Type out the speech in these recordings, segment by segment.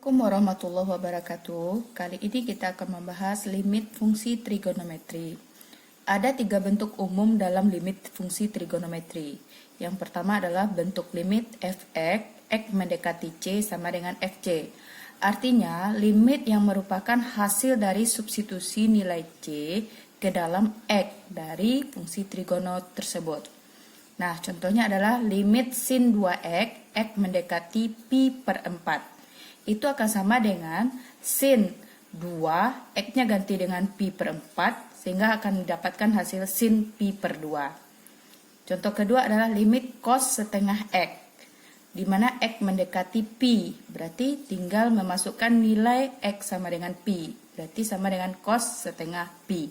Assalamualaikum warahmatullahi wabarakatuh. Kali ini kita akan membahas limit fungsi trigonometri. Ada tiga bentuk umum dalam limit fungsi trigonometri. Yang pertama adalah bentuk limit f(x), x mendekati c sama dengan fc. Artinya, limit yang merupakan hasil dari substitusi nilai c ke dalam x dari fungsi trigono tersebut. Nah, contohnya adalah limit sin 2x, x mendekati pi per 4. Itu akan sama dengan sin 2, x-nya ganti dengan pi per 4, sehingga akan mendapatkan hasil sin pi per 2. Contoh kedua adalah limit cos setengah x, di mana x mendekati pi, berarti tinggal memasukkan nilai x sama dengan pi, berarti sama dengan cos setengah pi.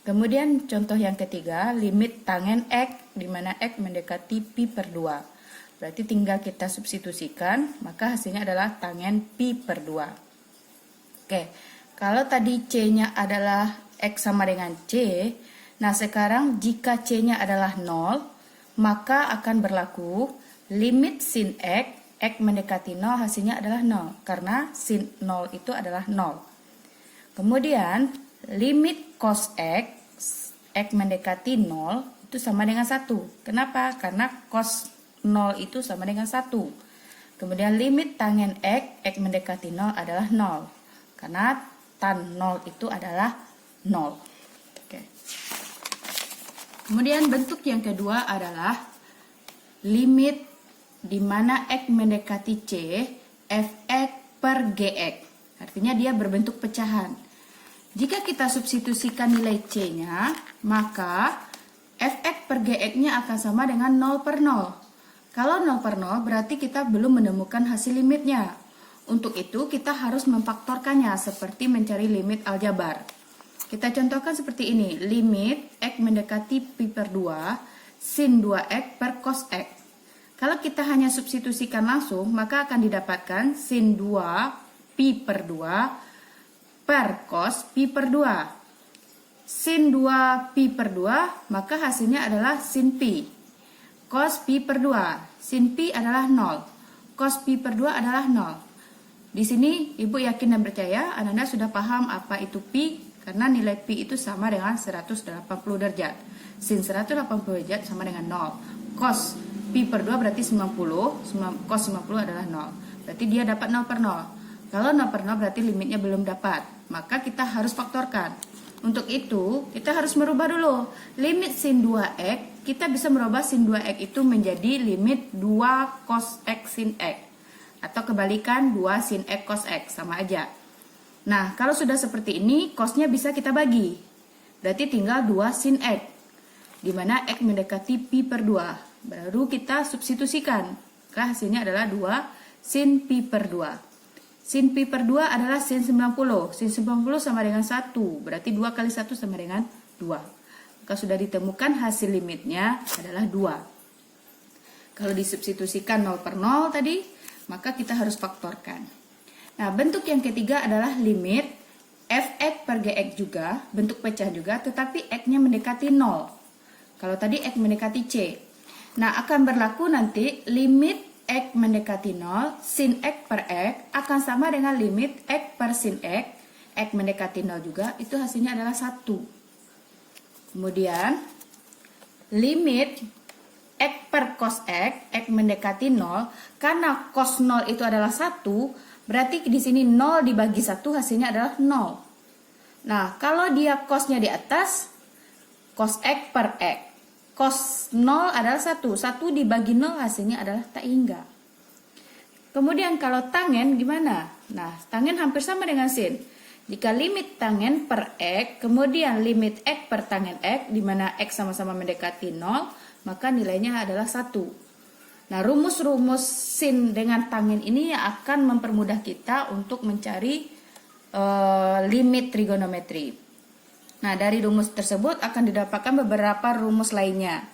Kemudian contoh yang ketiga, limit tangen x, di mana x mendekati pi per 2. Berarti tinggal kita substitusikan, maka hasilnya adalah tangen pi per 2. Oke, kalau tadi C-nya adalah X sama dengan C, nah sekarang jika C-nya adalah 0, maka akan berlaku limit sin X, X mendekati 0 hasilnya adalah 0, karena sin 0 itu adalah 0. Kemudian limit cos X, X mendekati 0 itu sama dengan 1. Kenapa? Karena cos 0 itu sama dengan 1. Kemudian limit tangen X, X mendekati 0 adalah 0. Karena tan 0 itu adalah 0. Oke. Kemudian bentuk yang kedua adalah limit di mana X mendekati C, fx per gx. Artinya dia berbentuk pecahan. Jika kita substitusikan nilai C-nya, maka fx per gx-nya akan sama dengan 0 per 0. Kalau 0 per 0 berarti kita belum menemukan hasil limitnya. Untuk itu kita harus memfaktorkannya seperti mencari limit aljabar. Kita contohkan seperti ini. Limit x mendekati pi per 2 sin 2x per cos x. Kalau kita hanya substitusikan langsung maka akan didapatkan sin 2 pi per 2 per cos pi per 2. Sin 2 pi per 2 maka hasilnya adalah sin pi. Cos pi per 2, sin pi adalah 0, cos pi per 2 adalah 0. Di sini Ibu yakin dan percaya Anda sudah paham apa itu pi, karena nilai pi itu sama dengan 180 derajat. Sin 180 derajat sama dengan 0. Cos pi per 2 berarti 90, cos 90 adalah 0. Berarti dia dapat 0 per 0. Kalau 0 per 0 berarti limitnya belum dapat, maka kita harus faktorkan. Untuk itu, kita harus merubah dulu. Limit sin 2x, kita bisa merubah sin 2x itu menjadi limit 2 cos x sin x. Atau kebalikan 2 sin x cos x, sama aja. Nah, kalau sudah seperti ini, cosnya bisa kita bagi. Berarti tinggal 2 sin x. Dimana x mendekati pi per 2. Baru kita substitusikan. Maka hasilnya adalah 2 sin pi per 2. Sin pi per 2 adalah sin 90. Sin 90 sama dengan 1. Berarti 2 kali 1 sama dengan 2. Maka sudah ditemukan hasil limitnya adalah 2. Kalau disubstitusikan 0 per 0 tadi, maka kita harus faktorkan. Nah, bentuk yang ketiga adalah limit fx per gx juga, bentuk pecah juga, tetapi x-nya mendekati 0. Kalau tadi x mendekati c. Nah, akan berlaku nanti limit x mendekati 0, sin x per x akan sama dengan limit x per sin x mendekati 0 juga, itu hasilnya adalah 1. Kemudian, limit x per cos x mendekati 0, karena cos 0 itu adalah 1, berarti di sini 0 dibagi 1 hasilnya adalah 0. Nah, kalau dia cosnya di atas, cos x per x. Cos 0 adalah 1. 1 dibagi 0 hasilnya adalah tak hingga. Kemudian kalau tangen gimana? Nah, tangen hampir sama dengan sin. Jika limit tangen per x, kemudian limit x per tangen x, di mana x sama-sama mendekati 0, maka nilainya adalah 1. Nah, rumus-rumus sin dengan tangen ini yang akan mempermudah kita untuk mencari limit trigonometri. Nah, dari rumus tersebut akan didapatkan beberapa rumus lainnya.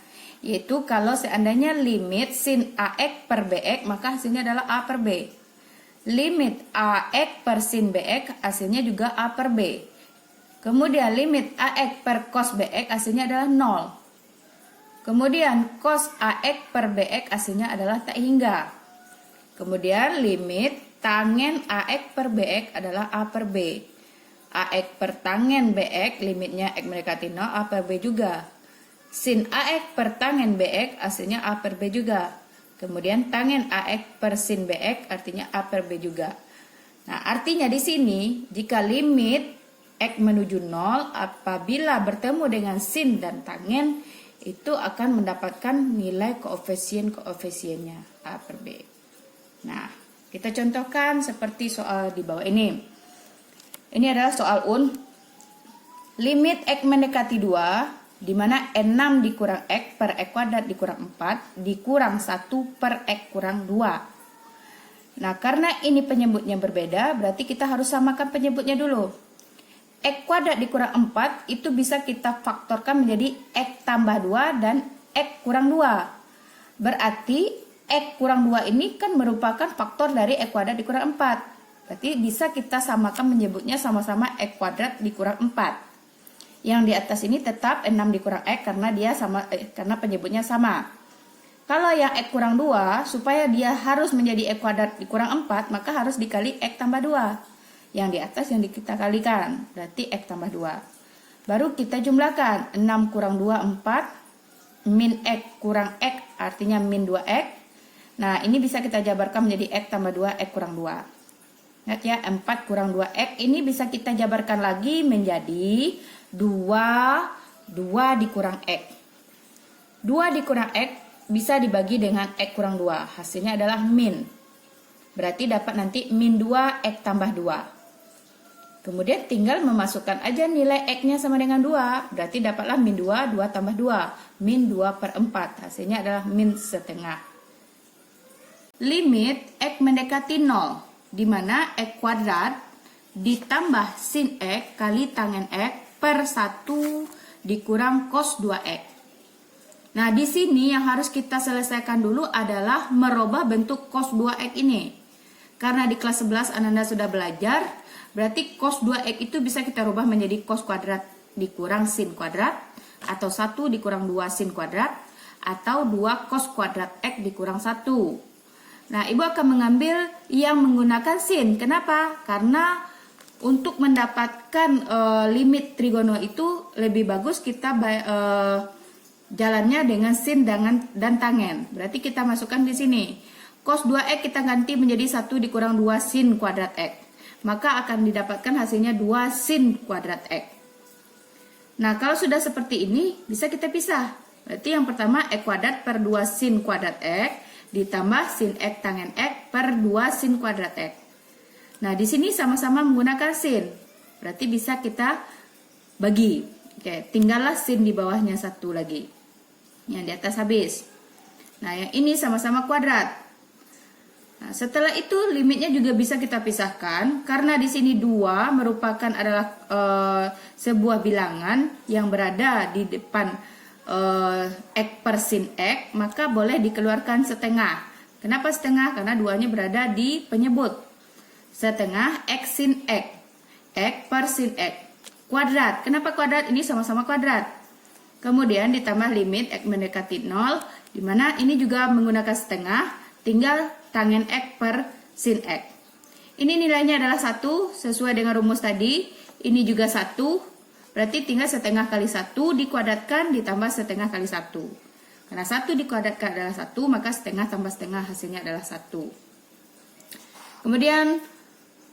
Yaitu kalau seandainya limit sin AX per BX, maka hasilnya adalah A per B. Limit AX per sin BX, hasilnya juga A per B. Kemudian limit AX per cos BX, hasilnya adalah 0. Kemudian cos AX per BX, hasilnya adalah tak hingga. Kemudian limit tangen AX per BX adalah A per B. AX per tangen BX, limitnya X mendekati 0, A per B juga. Sin AX per tangen BX, hasilnya A per B juga. Kemudian tangen AX per sin BX, artinya A per B juga. Nah, artinya di sini, jika limit X menuju 0, apabila bertemu dengan sin dan tangen, itu akan mendapatkan nilai koefisien-koefisiennya A per B. Nah, kita contohkan seperti soal di bawah ini. Ini adalah soal limit X mendekati 2, di mana N6 dikurang X per X kuadrat dikurang 4, dikurang 1 per X kurang 2. Nah, karena ini penyebutnya berbeda, berarti kita harus samakan penyebutnya dulu. X kuadrat dikurang 4 itu bisa kita faktorkan menjadi X tambah 2 dan X kurang 2. Berarti X kurang 2 ini kan merupakan faktor dari X kuadrat dikurang 4. Berarti bisa kita samakan menyebutnya sama-sama X kuadrat dikurang 4. Yang di atas ini tetap 6 dikurang X karena dia sama karena penyebutnya sama. Kalau yang X kurang 2, supaya dia harus menjadi X kuadrat dikurang 4, maka harus dikali X tambah 2. Yang di atas yang kita kalikan, berarti X tambah 2. Baru kita jumlahkan, 6 kurang 2, 4. Min X kurang X, artinya min 2X. Nah, ini bisa kita jabarkan menjadi X tambah 2, X kurang 2. Ingat ya, 4 kurang 2X, ini bisa kita jabarkan lagi menjadi 2 dikurang X. 2 dikurang X bisa dibagi dengan X kurang 2. Hasilnya adalah min. Berarti dapat nanti min 2X tambah 2. Kemudian tinggal memasukkan aja nilai X-nya sama dengan 2. Berarti dapatlah min 2, 2 tambah 2. Min 2 per 4. Hasilnya adalah min setengah. Limit X mendekati 0. Di mana X kuadrat ditambah sin X kali tangen X per 1 dikurang cos 2X. Nah, di sini yang harus kita selesaikan dulu adalah merubah bentuk cos 2X ini. Karena di kelas 11 Ananda sudah belajar, berarti cos 2X itu bisa kita rubah menjadi cos kuadrat dikurang sin kuadrat, atau 1 dikurang 2 sin kuadrat, atau 2 cos kuadrat X dikurang 1. Nah, Ibu akan mengambil yang menggunakan sin. Kenapa? Karena untuk mendapatkan limit trigono itu lebih bagus kita jalannya dengan sin dan tangen. Berarti kita masukkan di sini. Cos 2X kita ganti menjadi 1 dikurang 2 sin kuadrat X. Maka akan didapatkan hasilnya 2 sin kuadrat X. Nah, kalau sudah seperti ini, bisa kita pisah. Berarti yang pertama X kuadrat per 2 sin kuadrat X ditambah sin X tangen X per 2 sin kuadrat X. Nah, di sini sama-sama menggunakan sin. Berarti bisa kita bagi. Oke, tinggallah sin di bawahnya 1 lagi. Yang di atas habis. Nah, yang ini sama-sama kuadrat. Nah, setelah itu limitnya juga bisa kita pisahkan karena di sini 2 merupakan adalah sebuah bilangan yang berada di depan X per sin X, maka boleh dikeluarkan setengah. Kenapa setengah? Karena 2-nya berada di penyebut. Setengah X sin X, X per sin X. Kuadrat. Kenapa kuadrat? Ini sama-sama kuadrat. Kemudian ditambah limit X mendekati 0, di mana ini juga menggunakan setengah, tinggal tangen X per sin X. Ini nilainya adalah 1 sesuai dengan rumus tadi. Ini juga 1. Berarti tinggal setengah kali 1 dikuadratkan ditambah setengah kali 1. Karena 1 dikuadratkan adalah 1, maka setengah tambah setengah hasilnya adalah 1. Kemudian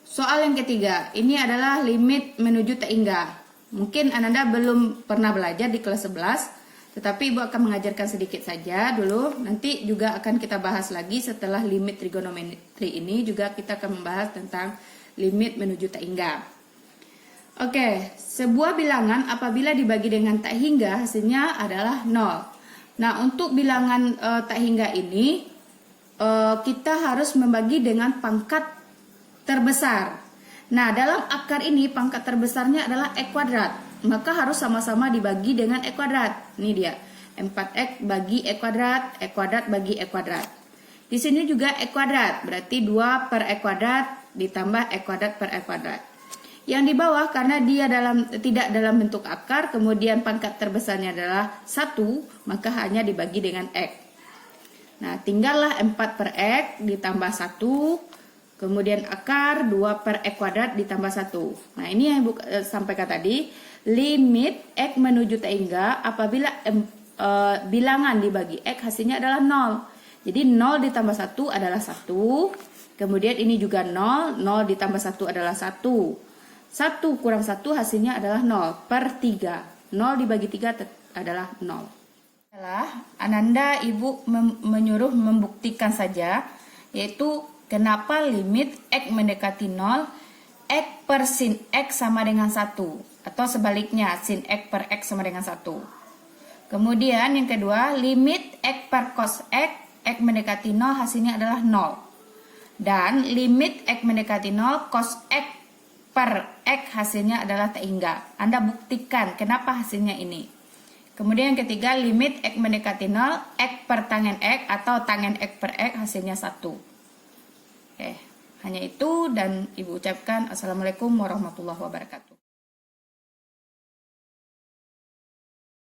soal yang ketiga. Ini adalah limit menuju tak hingga. Mungkin Ananda belum pernah belajar di kelas 11. Tetapi Ibu akan mengajarkan sedikit saja dulu. Nanti juga akan kita bahas lagi setelah limit trigonometri ini. Juga kita akan membahas tentang limit menuju tak hingga. Oke, sebuah bilangan apabila dibagi dengan tak hingga hasilnya adalah 0. Nah, untuk bilangan tak hingga ini kita harus membagi dengan pangkat terbesar. Nah, dalam akar ini pangkat terbesarnya adalah X kuadrat. Maka harus sama-sama dibagi dengan X kuadrat. Ini dia. 4X bagi X kuadrat bagi X kuadrat. Di sini juga X kuadrat. Berarti 2 per X kuadrat ditambah X kuadrat per X kuadrat. Yang di bawah karena dia tidak dalam bentuk akar, kemudian pangkat terbesarnya adalah 1, maka hanya dibagi dengan X. Nah, tinggallah 4 per X ditambah 1. Kemudian akar 2 per X kuadrat ditambah 1. Nah, ini yang Ibu sampaikan tadi. Limit X menuju T hingga apabila bilangan dibagi X hasilnya adalah 0. Jadi 0 ditambah 1 adalah 1. Kemudian ini juga 0. 0 ditambah 1 adalah 1. 1 kurang 1 hasilnya adalah 0 per 3. 0 dibagi 3 adalah 0. Ananda Ibu menyuruh membuktikan saja, yaitu kenapa limit X mendekati 0, X per sin X sama dengan 1. Atau sebaliknya, sin X per X sama dengan 1. Kemudian yang kedua, limit X per cos X, X mendekati 0 hasilnya adalah 0. Dan limit X mendekati 0, cos X per X hasilnya adalah T hingga. Anda buktikan kenapa hasilnya ini. Kemudian yang ketiga, limit X mendekati 0, X per tangen X atau tangen X per X hasilnya 1. Oke, hanya itu dan Ibu ucapkan Assalamualaikum warahmatullahi wabarakatuh.